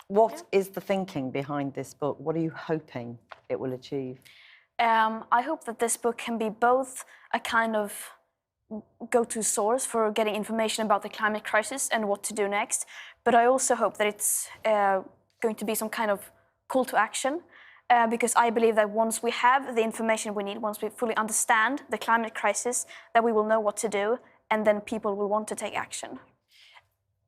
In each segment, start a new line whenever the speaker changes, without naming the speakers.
What is the thinking behind this book? What are you hoping it will achieve?
I hope that this book can be both a kind of go-to source for getting information about the climate crisis and what to do next, but I also hope that it's going to be some kind of call to action, because I believe that once we have the information we need, once we fully understand the climate crisis, that we will know what to do, and then people will want to take action.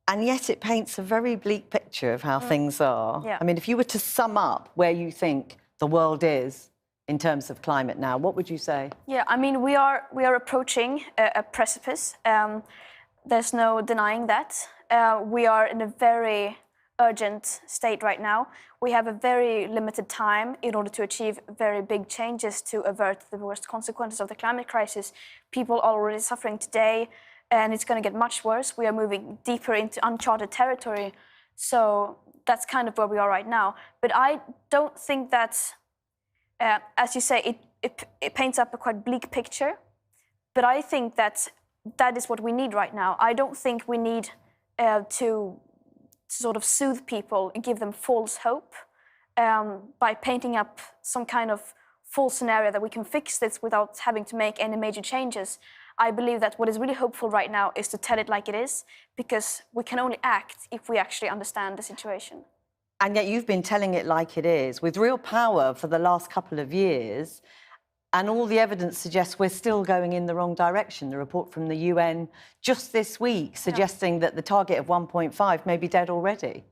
And yet it paints a very bleak picture of how things are.
Yeah.
I mean, if you were to sum up where you think the world is in terms of climate now, what would you say?
Yeah, I mean, we are approaching a precipice. There's no denying that. We are in a very urgent state right now. We have a very limited time in order to achieve very big changes to avert the worst consequences of the climate crisis. People are already suffering today, and it's going to get much worse. We are moving deeper into uncharted territory. So that's kind of where we are right now. But I don't think that, as you say, it paints up a quite bleak picture. But I think that that is what we need right now. I don't think we need to sort of soothe people and give them false hope by painting up some kind of false scenario that we can fix this without having to make any major changes. I believe that what is really hopeful right now is to tell it like it is, because we can only act if we actually understand the situation.
And yet you've been telling it like it is, with real power for the last couple of years, and all the evidence suggests we're still going in the wrong direction. The report from the UN just this week suggesting that the target of 1.5 may be dead already.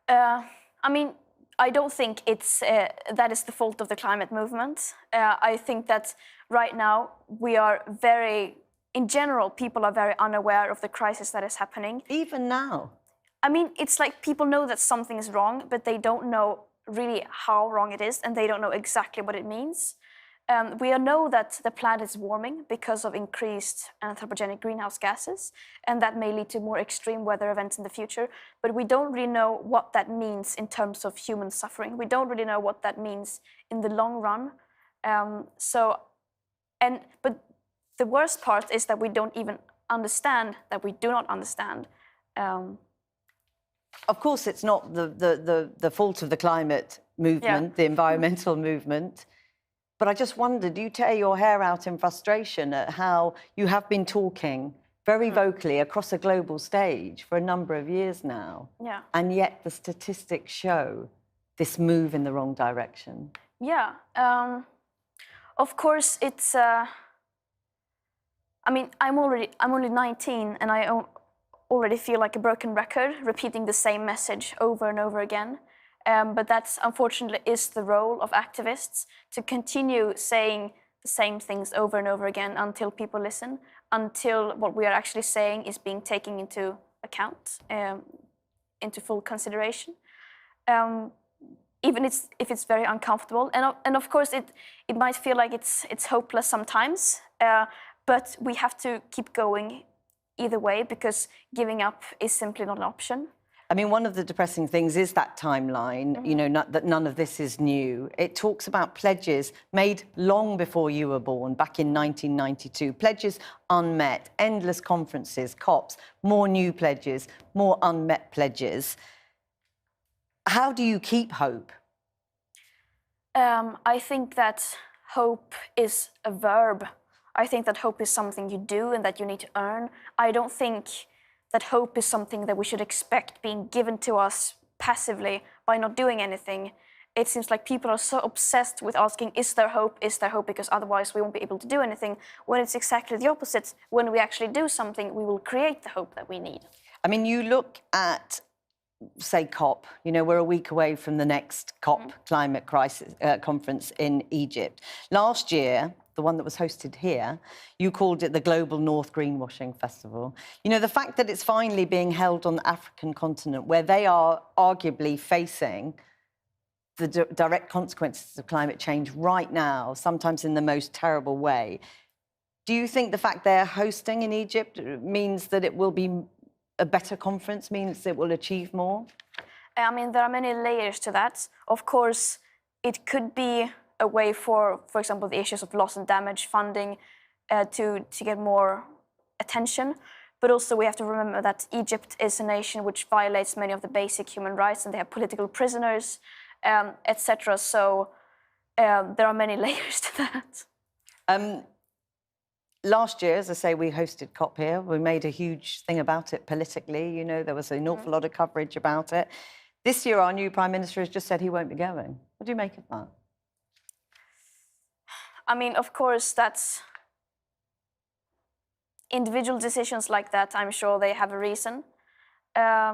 I mean, I don't think it's that is the fault of the climate movement. I think that right now we are in general, people are very unaware of the crisis that is happening.
Even now?
I mean, it's like people know that something is wrong, but they don't know really how wrong it is, and they don't know exactly what it means. We know that the planet is warming because of increased anthropogenic greenhouse gases, and that may lead to more extreme weather events in the future, but we don't really know what that means in terms of human suffering. We don't really know what that means in the long run. But the worst part is that we don't even understand that we do not understand.
Of course, it's not the fault of the climate movement, the environmental movement. But I just wondered, you tear your hair out in frustration at how you have been talking very vocally across a global stage for a number of years now.
Yeah.
And yet the statistics show this move in the wrong direction.
Yeah. Of course, it's... I mean, I'm only 19, and I already feel like a broken record, repeating the same message over and over again. But that's unfortunately is the role of activists, to continue saying the same things over and over again until people listen, until what we are actually saying is being taken into account, into full consideration. Even if it's very uncomfortable, and of course it might feel like it's hopeless sometimes, but we have to keep going either way, because giving up is simply not an option.
I mean, one of the depressing things is that timeline, you know, that none of this is new. It talks about pledges made long before you were born, back in 1992. Pledges unmet, endless conferences, COPs, more new pledges, more unmet pledges. How do you keep hope?
I think that hope is a verb. I think that hope is something you do and that you need to earn. I don't think that hope is something that we should expect being given to us passively by not doing anything. It seems like people are so obsessed with asking, is there hope, because otherwise we won't be able to do anything, when it's exactly the opposite. When we actually do something, we will create the hope that we need.
I mean, you look at, say, COP, you know, we're a week away from the next COP climate crisis conference in Egypt. Last year, the one that was hosted here, you called it the Global North Greenwashing Festival. You know, the fact that it's finally being held on the African continent, where they are arguably facing the direct consequences of climate change right now, sometimes in the most terrible way. Do you think the fact they're hosting in Egypt means that it will be a better conference, means it will achieve more?
I mean, there are many layers to that. Of course, it could be a way for example, the issues of loss and damage funding to get more attention. But also we have to remember that Egypt is a nation which violates many of the basic human rights, and they have political prisoners, etc. So there are many layers to that.
Last year, as I say, we hosted COP here. We made a huge thing about it politically. You know, there was an awful lot of coverage about it. This year, our new Prime Minister has just said he won't be going. What do you make of that?
I mean, of course, that's individual decisions like that. I'm sure they have a reason. I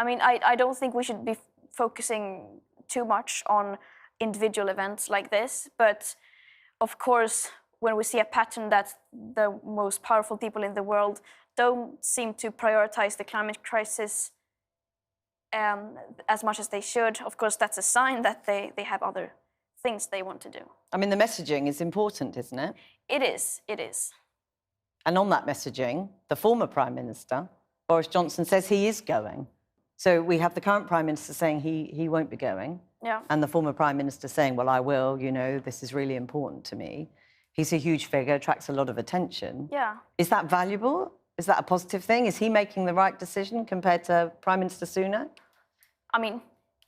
mean, I don't think we should be focusing too much on individual events like this. But of course, when we see a pattern that the most powerful people in the world don't seem to prioritize the climate crisis as much as they should, of course, that's a sign that they have other things they want to do.
I mean, the messaging is important, isn't it?
It is, it is.
And on that messaging, the former Prime Minister, Boris Johnson, says he is going. So we have the current Prime Minister saying he won't be going.
Yeah.
And the former Prime Minister saying, well, I will, you know, this is really important to me. He's a huge figure, attracts a lot of attention.
Yeah.
Is that valuable? Is that a positive thing? Is he making the right decision compared to Prime Minister Sunak?
I mean,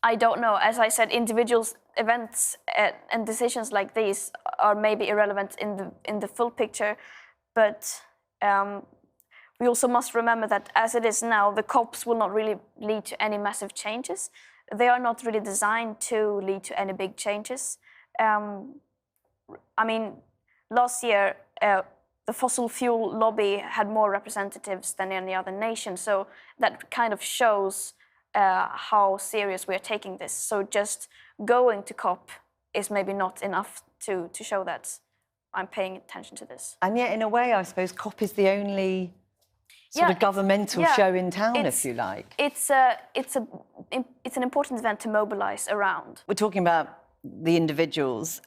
I don't know. As I said, individual events and decisions like these are maybe irrelevant in the full picture, but we also must remember that as it is now, the COPs will not really lead to any massive changes. They are not really designed to lead to any big changes. I mean, last year, the fossil fuel lobby had more representatives than any other nation, so that kind of shows how serious we are taking this. So just going to COP is maybe not enough to show that I'm paying attention to this.
And yet, in a way, I suppose COP is the only sort of governmental show in town, if you like.
It's an important event to mobilize around.
We're talking about the individuals.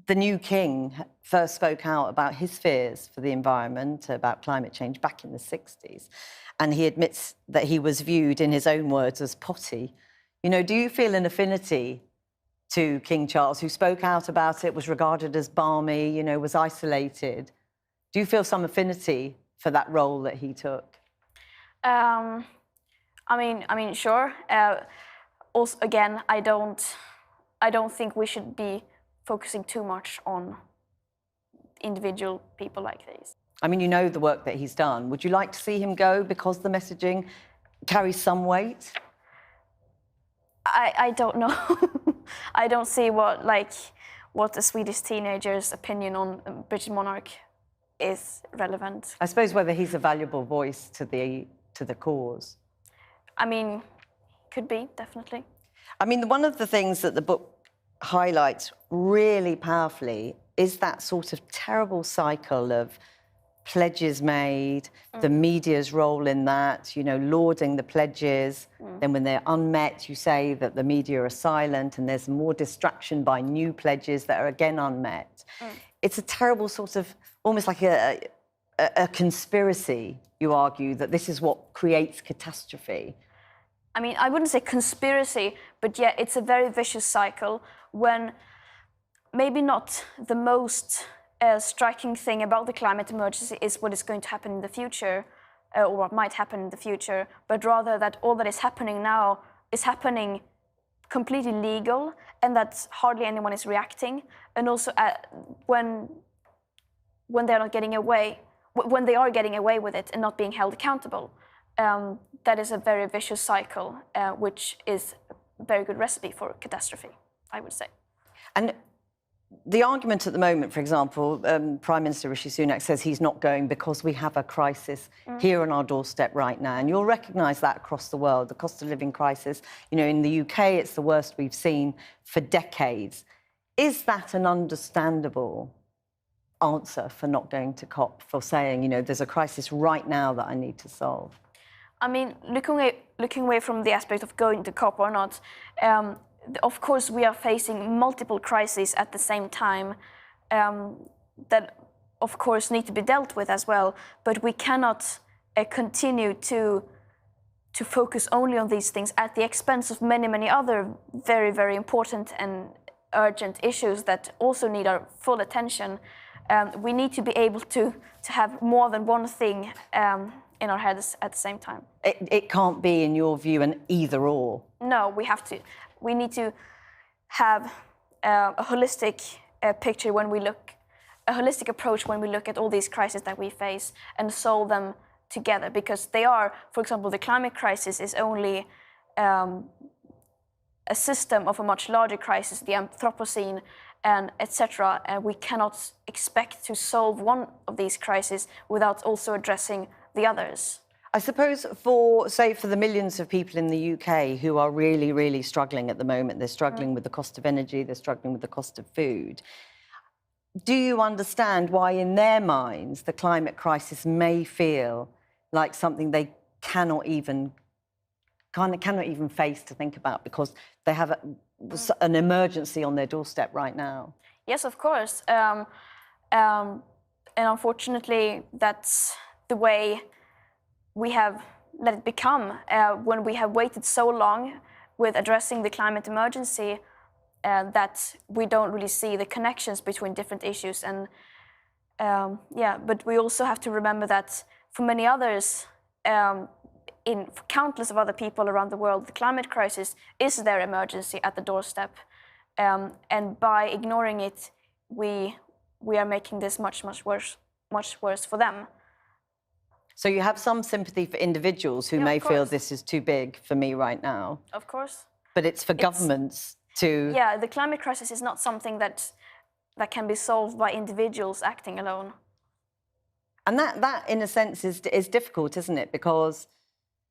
The new king first spoke out about his fears for the environment, about climate change back in the 60s. And he admits that he was viewed, in his own words, as potty. You know, do you feel an affinity to King Charles, who spoke out about it, was regarded as balmy, you know, was isolated? Do you feel some affinity for that role that he took?
I mean, sure. Also, again, I don't think we should be focusing too much on individual people like these.
I mean, you know the work that he's done. Would you like to see him go because the messaging carries some weight?
I don't know. I don't see what a Swedish teenager's opinion on a British monarch is relevant.
I suppose whether he's a valuable voice to the cause.
I mean, could be, definitely.
I mean, one of the things that the book highlights really powerfully is that sort of terrible cycle of pledges made, the media's role in that, you know, lauding the pledges. Then when they're unmet, you say that the media are silent and there's more distraction by new pledges that are again unmet. It's a terrible sort of, almost like a conspiracy, you argue, that this is what creates catastrophe.
I mean, I wouldn't say conspiracy, but yeah, it's a very vicious cycle when maybe not the most striking thing about the climate emergency is what is going to happen in the future, or what might happen in the future, but rather that all that is happening now is happening completely legal and that hardly anyone is reacting. And also when they're not getting away, when they are getting away with it and not being held accountable, that is a very vicious cycle, which is a very good recipe for catastrophe, I would say.
And the argument at the moment, for example, Prime Minister Rishi Sunak says he's not going because we have a crisis here on our doorstep right now. And you'll recognise that across the world, the cost of living crisis. You know, in the UK, it's the worst we've seen for decades. Is that an understandable answer for not going to COP, for saying, you know, there's a crisis right now that I need to solve?
I mean, looking away from the aspect of going to COP or not, of course, we are facing multiple crises at the same time that, of course, need to be dealt with as well. But we cannot continue to focus only on these things at the expense of many, many other very, very important and urgent issues that also need our full attention. We need to be able to have more than one thing in our heads at the same time.
It can't be, in your view, an either or.
No, we need to have a holistic picture when we look, a holistic approach when we look at all these crises that we face and solve them together, because they are, for example, the climate crisis is only a system of a much larger crisis, the Anthropocene, and etc. And we cannot expect to solve one of these crises without also addressing the others.
I suppose for the millions of people in the UK who are really, really struggling at the moment, they're struggling with the cost of energy, they're struggling with the cost of food. Do you understand why in their minds the climate crisis may feel like something they cannot even face to think about, because they have an emergency on their doorstep right now?
Yes, of course. And unfortunately, that's the way we have let it become when we have waited so long with addressing the climate emergency that we don't really see the connections between different issues. And but we also have to remember that for many others, for countless of other people around the world, the climate crisis is their emergency at the doorstep. And by ignoring it, we are making this much worse for them.
So you have some sympathy for individuals who may feel this is too big for me right now.
Of course.
But it's for governments to...
Yeah, the climate crisis is not something that can be solved by individuals acting alone.
And that in a sense, is difficult, isn't it? Because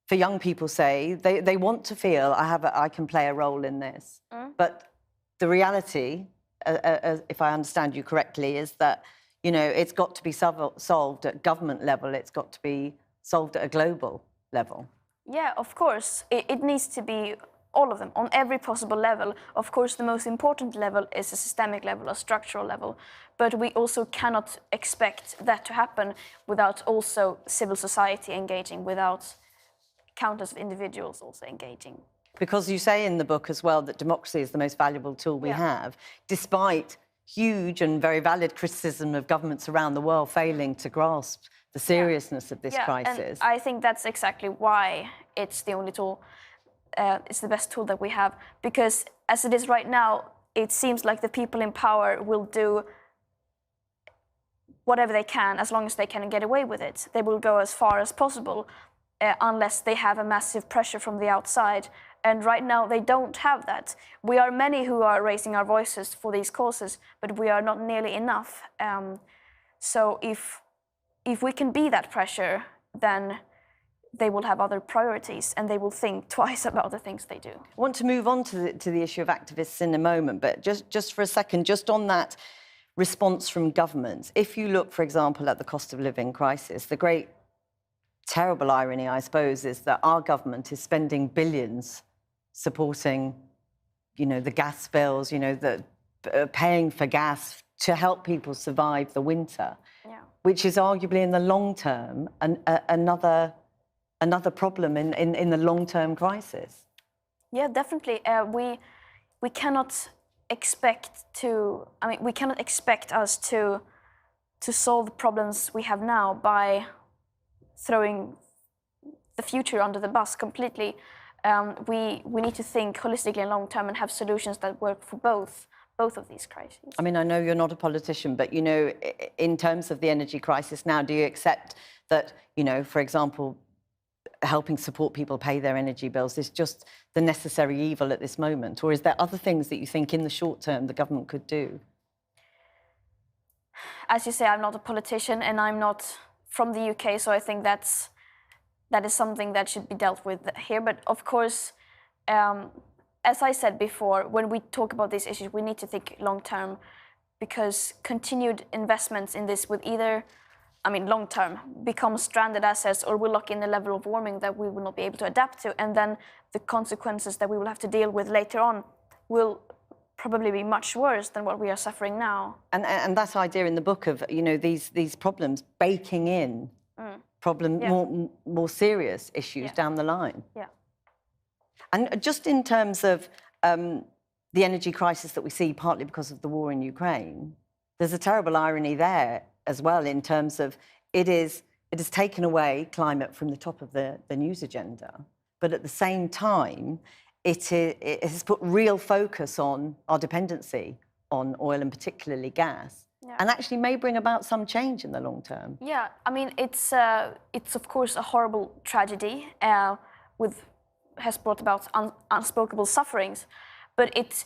for young people, say, they want to feel, I can play a role in this. But the reality, if I understand you correctly, is that it's got to be solved at government level. It's got to be solved at a global level.
Yeah, of course. It needs to be all of them, on every possible level. Of course, the most important level is a systemic level, a structural level. But we also cannot expect that to happen without also civil society engaging, without countless of individuals also engaging.
Because you say in the book as well that democracy is the most valuable tool we have, despite huge and very valid criticism of governments around the world failing to grasp the seriousness of this crisis.
And I think that's exactly why it's the only tool, it's the best tool that we have. Because as it is right now, it seems like the people in power will do whatever they can as long as they can get away with it. They will go as far as possible unless they have a massive pressure from the outside. And right now, they don't have that. We are many who are raising our voices for these causes, but we are not nearly enough. So if we can be that pressure, then they will have other priorities and they will think twice about the things they do.
I want to move on to the issue of activists in a moment, but just for a second, just on that response from governments. If you look, for example, at the cost of living crisis, the great terrible irony, I suppose, is that our government is spending billions supporting, the gas bills, paying for gas to help people survive the winter, which is arguably in the long term another problem in the long-term crisis.
Yeah, definitely. We cannot expect we cannot expect us to solve the problems we have now by throwing the future under the bus completely. We need to think holistically and long term and have solutions that work for both of these crises.
I mean, I know you're not a politician, but in terms of the energy crisis now, do you accept that, for example, helping support people pay their energy bills is just the necessary evil at this moment? Or is there other things that you think in the short term the government could do?
As you say, I'm not a politician and I'm not from the UK, so I think that is something that should be dealt with here. But of course, as I said before, when we talk about these issues, we need to think long term, because continued investments in this would either, long term, become stranded assets or will lock in a level of warming that we will not be able to adapt to. And then the consequences that we will have to deal with later on will probably be much worse than what we are suffering now.
And that idea in the book of, these problems baking in more serious issues down the line.
Yeah.
And just in terms of the energy crisis that we see partly because of the war in Ukraine, there's a terrible irony there as well in terms of it has taken away climate from the top of the news agenda, but at the same time, it has put real focus on our dependency on oil and particularly gas, and actually may bring about some change in the long term.
Yeah, I mean, it's of course a horrible tragedy has brought about unspeakable sufferings, but it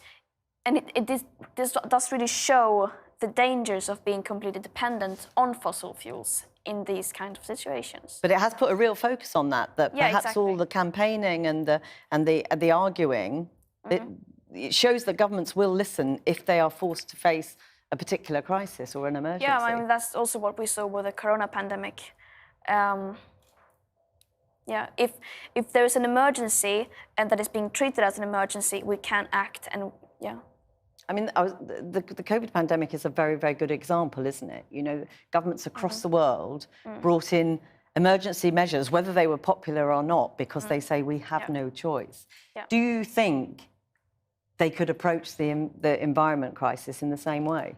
does really show the dangers of being completely dependent on fossil fuels in these kind of situations.
But it has put a real focus on that perhaps
exactly.
all the campaigning and the arguing, it shows that governments will listen if they are forced to face a particular crisis or an emergency.
Yeah, I mean, that's also what we saw with the corona pandemic. Yeah, if there is an emergency and that is being treated as an emergency, we can act, and yeah.
I mean, the COVID pandemic is a very, very good example, isn't it? You know, governments across the world brought in emergency measures, whether they were popular or not, because they say we have no choice.
Yeah.
Do you think they could approach the environment crisis in the same way?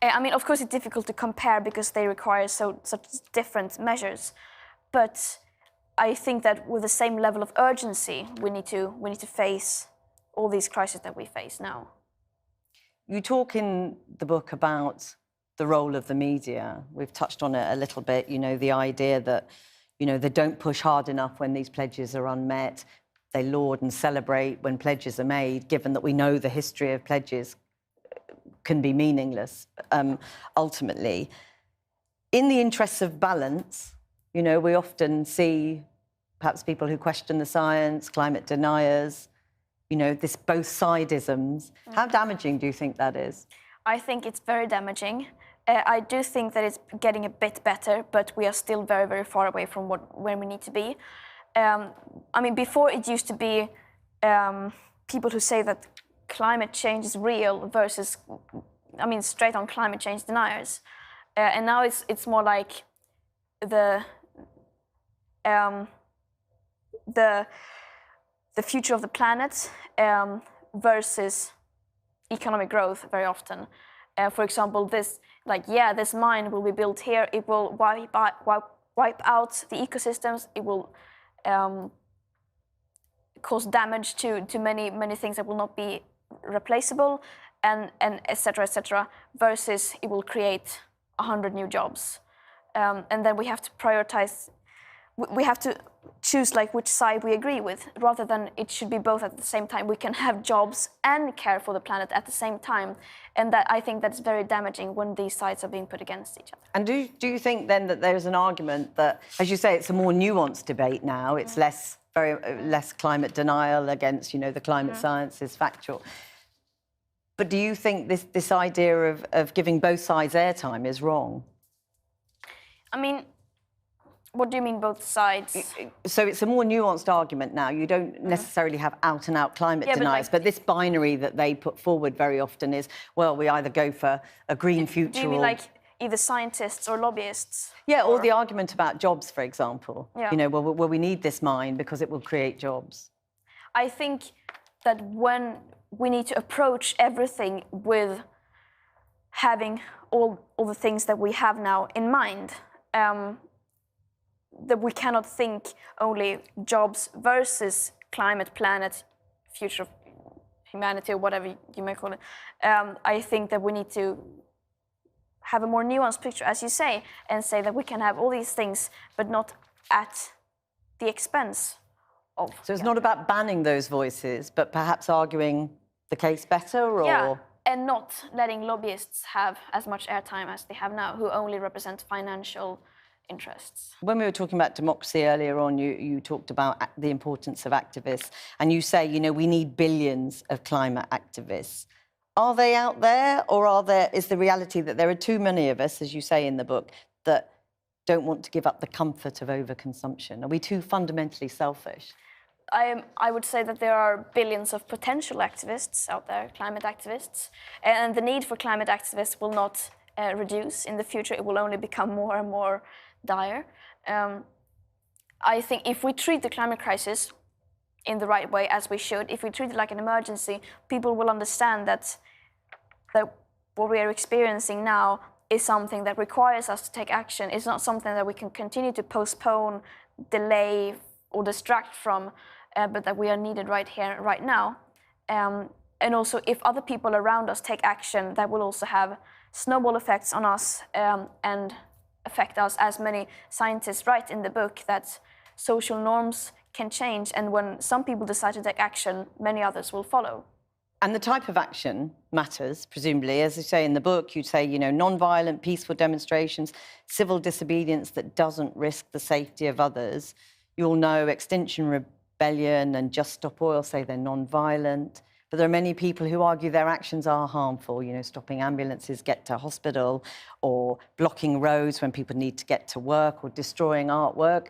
I mean, of course, it's difficult to compare because they require such different measures, but I think that with the same level of urgency, we need to face all these crises that we face now.
You talk in the book about the role of the media. We've touched on it a little bit, you know, the idea that, you know, they don't push hard enough when these pledges are unmet. They laud and celebrate when pledges are made, given that we know the history of pledges can be meaningless, ultimately. In the interests of balance, you know, we often see perhaps people who question the science, climate deniers, you know, this both-sidisms. How damaging do you think that is?
I think it's very damaging. I do think that it's getting a bit better, but we are still very, very far away from where we need to be. I mean, before it used to be people who say that climate change is real versus, I mean, straight-on climate change deniers. And now it's more like the future of the planet versus economic growth very often. For example, this mine will be built here. It will wipe out the ecosystems. It will cause damage to many things that will not be replaceable, and etc. etc. Versus it will create 100 new jobs, and then we have to prioritize. We have to choose like which side we agree with, rather than it should be both at the same time. We can have jobs and care for the planet at the same time, and that I think that's very damaging when these sides are being put against each other. And
do you think then that there's an argument that, as you say, it's a more nuanced debate now? It's less climate denial against, you know, the climate science is factual. But do you think this idea of giving both sides airtime is wrong?
I mean, what do you mean both sides?
So it's a more nuanced argument now. You don't necessarily have out-and-out climate deniers, but this binary that they put forward very often is, well, we either go for a green future.
Do you mean like either scientists or lobbyists?
Yeah, or the argument about jobs, for example.
Yeah.
You know, well, we need this mine because it will create jobs.
I think that when we need to approach everything with having all the things that we have now in mind, that we cannot think only jobs versus climate, planet, future of humanity, or whatever you may call it. I think that we need to have a more nuanced picture, as you say, and say that we can have all these things, but not at the expense of...
So it's not about banning those voices, but perhaps arguing the case better, or...
Yeah, and not letting lobbyists have as much airtime as they have now, who only represent financial interests.
When we were talking about democracy earlier on, you talked about the importance of activists, and you say, you know, we need billions of climate activists. Are they out there, or is the reality that there are too many of us, as you say in the book, that don't want to give up the comfort of overconsumption? Are we too fundamentally selfish?
I would say that there are billions of potential activists out there, climate activists, and the need for climate activists will not reduce in the future. It will only become more and more dire. I think if we treat the climate crisis in the right way, as we should, if we treat it like an emergency, people will understand that what we are experiencing now is something that requires us to take action. It's not something that we can continue to postpone, delay, or distract from, but that we are needed right here, right now. And also, if other people around us take action, that will also have snowball effects on us and affect us, as many scientists write in the book, that social norms can change, and when some people decide to take action, many others will follow.
And the type of action matters, presumably. As you say in the book, you say, you know, non-violent, peaceful demonstrations, civil disobedience that doesn't risk the safety of others. You'll know Extinction Rebellion and Just Stop Oil say they're non-violent, but there are many people who argue their actions are harmful, you know, stopping ambulances get to hospital, or blocking roads when people need to get to work, or destroying artwork.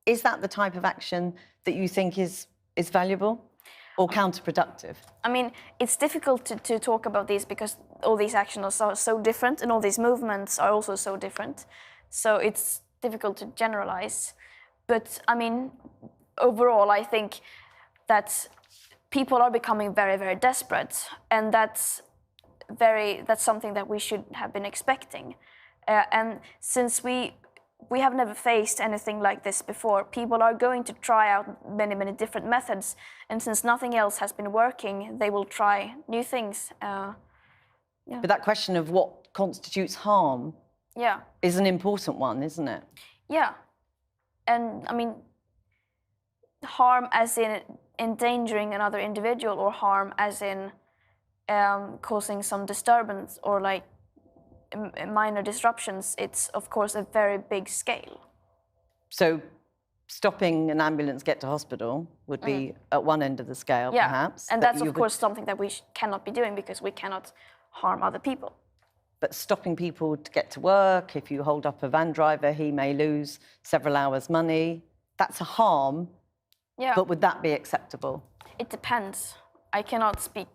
Is that the type of action that you think is valuable? Or counterproductive?
I mean, it's difficult to talk about these because all these actions are so different, and all these movements are also so different. So it's difficult to generalize. But I mean, overall, I think that people are becoming very, very desperate, and that's something that we should have been expecting. And since we have never faced anything like this before, people are going to try out many, many different methods. And since nothing else has been working, they will try new things. Yeah.
But that question of what constitutes harm is an important one, isn't it?
Yeah. And I mean, harm as in endangering another individual, or harm as in causing some disturbance or like minor disruptions, it's of course a very big scale.
So stopping an ambulance get to hospital would be at one end of the scale, perhaps.
And that's of course something that we cannot be doing because we cannot harm other people.
But stopping people to get to work, if you hold up a van driver, he may lose several hours' money. That's a harm.
Yeah.
But would that be acceptable?
It depends. I cannot speak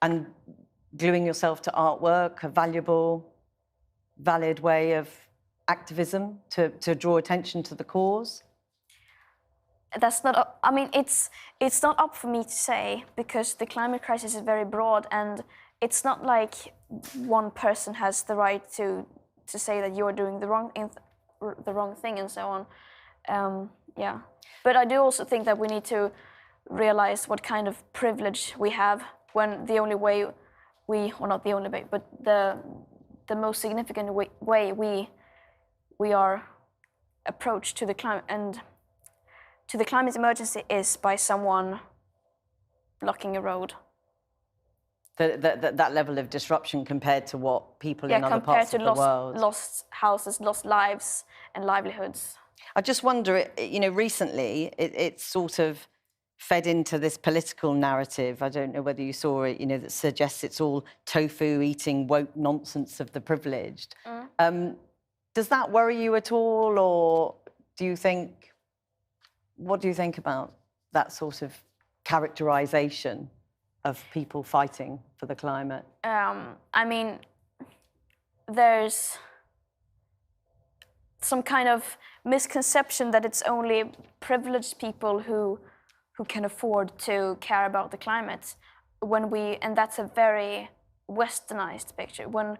And gluing yourself to artwork, a valuable, valid way of activism to draw attention to the cause?
That's not. I mean, it's not up for me to say, because the climate crisis is very broad, and it's not like one person has the right to say that you're doing the wrong thing and so on. Yeah, but I do also think that we need to realize what kind of privilege we have when the only way or not the only way, but the most significant way we are approached to the climate and to the climate emergency is by someone blocking a road.
That level of disruption compared to what people in other parts of the world...
compared to lost houses, lost lives and livelihoods.
I just wonder, you know, recently it's sort of fed into this political narrative. I don't know whether you saw it, you know, that suggests it's all tofu-eating woke nonsense of the privileged. Does that worry you at all, or what do you think about that sort of characterization of people fighting for the climate?
I mean, there's some kind of misconception that it's only privileged people who can afford to care about the climate. And that's a very westernized picture. When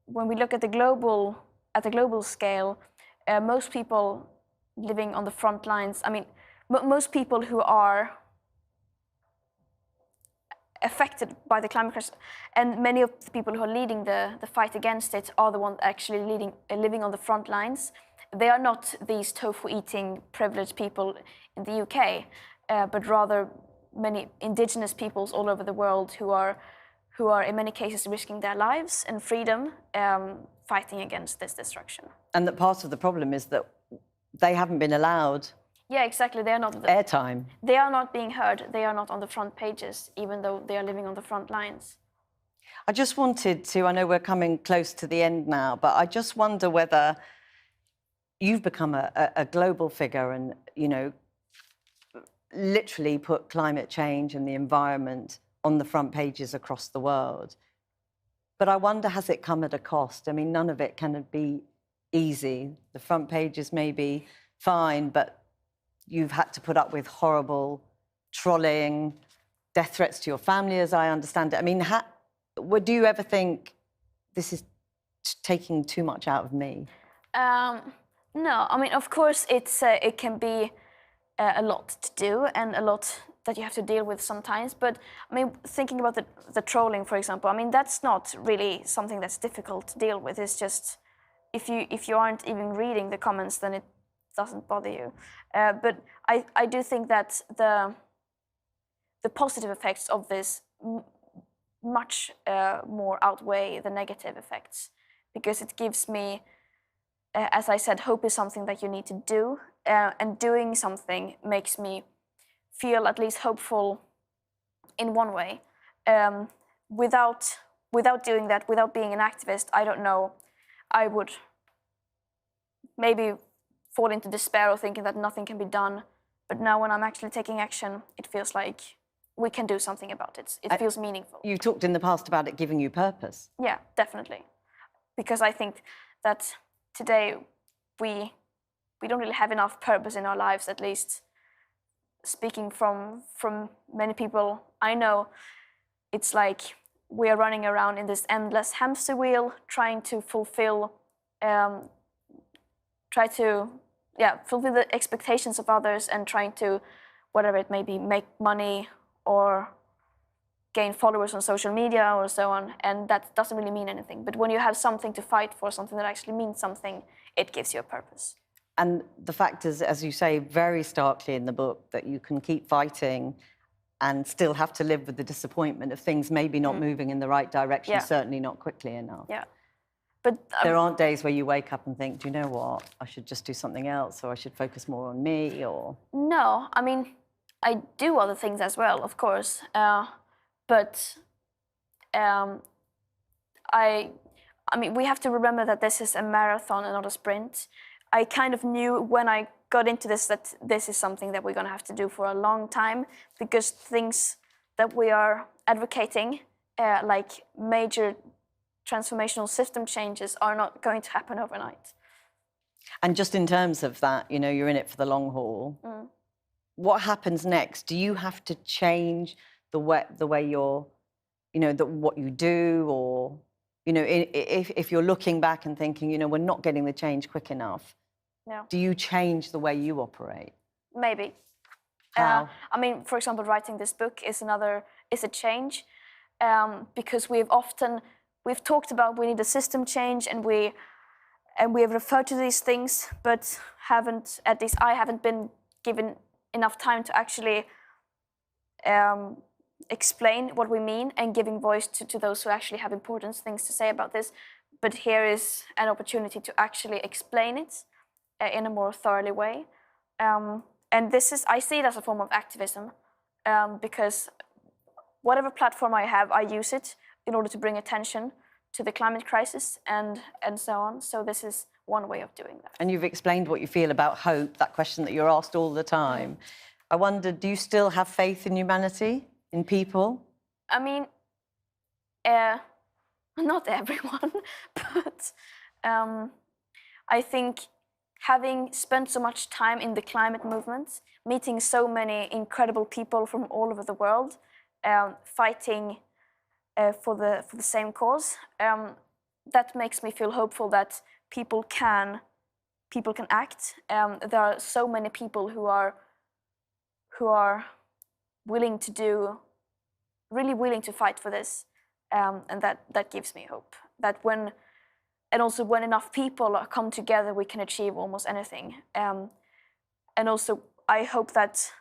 we look at the global scale, most people living on the front lines, I mean, most people who are affected by the climate crisis, and many of the people who are leading the fight against it are the ones actually living on the front lines. They are not these tofu-eating privileged people in the UK, but rather many indigenous peoples all over the world who are in many cases risking their lives and freedom, fighting against this destruction.
And that part of the problem is that they haven't been allowed...
Yeah, exactly. They are not...
airtime.
They are not being heard. They are not on the front pages, even though they are living on the front lines.
I just wanted to... I know we're coming close to the end now, but I just wonder whether you've become a global figure and, you know, literally put climate change and the environment on the front pages across the world. But I wonder, has it come at a cost? I mean, none of it can be easy. The front pages may be fine, but you've had to put up with horrible trolling, death threats to your family, as I understand it. I mean, do you ever think this is taking too much out of me?
No, I mean, of course, it can be a lot to do and a lot that you have to deal with sometimes. But I mean, thinking about the trolling, for example, I mean, that's not really something that's difficult to deal with. It's just if you aren't even reading the comments, then it doesn't bother you. But I do think that the positive effects of this much more outweigh the negative effects, because it gives me, as I said, hope is something that you need to do, and doing something makes me feel at least hopeful in one way. Without doing that, without being an activist, I don't know, I would maybe fall into despair or thinking that nothing can be done. But now when I'm actually taking action, it feels like we can do something about it. It feels meaningful.
You talked in the past about it giving you purpose.
Yeah, definitely. Because I think that today we don't really have enough purpose in our lives, at least speaking from many people I know. It's like we are running around in this endless hamster wheel, trying to fulfill the expectations of others, and trying to, whatever it may be, make money or gain followers on social media or so on, and that doesn't really mean anything. But when you have something to fight for, something that actually means something, it gives you a purpose.
And the fact is, as you say very starkly in the book, that you can keep fighting and still have to live with the disappointment of things maybe not moving in the right direction, certainly not quickly enough.
Yeah. But
there aren't days where you wake up and think, do you know what, I should just do something else, or I should focus more on me, or...
No, I mean, I do other things as well, of course. But I mean, we have to remember that this is a marathon and not a sprint. I kind of knew when I got into this that this is something that we're going to have to do for a long time, because things that we are advocating, like major transformational system changes, are not going to happen overnight.
And just in terms of that, you know, you're in it for the long haul. What happens next? Do you have to change the way you're, you know, what you do, or, you know, if you're looking back and thinking, you know, we're not getting the change quick enough, do you change the way you operate?
Maybe.
How?
I mean, for example, writing this book is a change, because we've talked about we need a system change, and we have referred to these things, but at least I haven't been given enough time to actually explain what we mean and giving voice to those who actually have important things to say about this. But here is an opportunity to actually explain it in a more thoroughly way. And I see it as a form of activism, because whatever platform I have, I use it in order to bring attention to the climate crisis and so on. So this is one way of doing that.
And you've explained what you feel about hope, that question that you're asked all the time. I wonder, do you still have faith in humanity, in people?
I mean, not everyone, but I think having spent so much time in the climate movement, meeting so many incredible people from all over the world, fighting for the same cause, that makes me feel hopeful that people can act. There are so many people who are willing to fight for this, and that gives me hope. That when enough people come together, we can achieve almost anything. And also, I hope that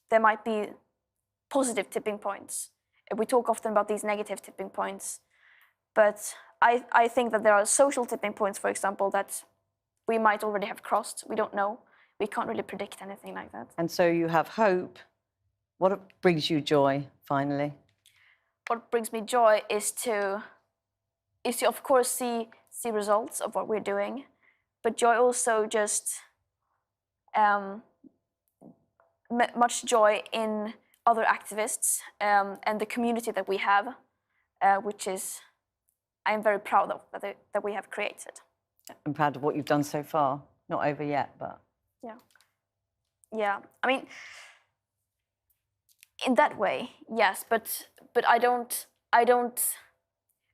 there might be positive tipping points. We talk often about these negative tipping points, but I think that there are social tipping points, for example, that we might already have crossed. We don't know. We can't really predict anything like that.
And so you have hope. What brings you joy, finally?
What brings me joy is to of course see results of what we're doing, but joy also just much joy in other activists, and the community that we have, which is I'm very proud of that we have created.
I'm proud of what you've done so far. Not over yet, but...
Yeah. I mean, In that way, yes, but I don't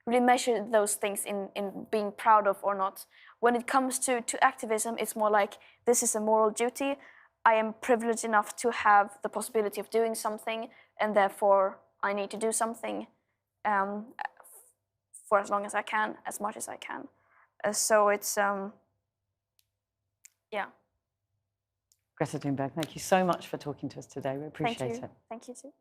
really measure those things in being proud of or not. When it comes to activism, it's more like this is a moral duty. I am privileged enough to have the possibility of doing something, and therefore I need to do something for as long as I can, as much as I can. So it's yeah.
Greta Thunberg, thank you so much for talking to us today. We appreciate
Thank you.
it.
Thank you too.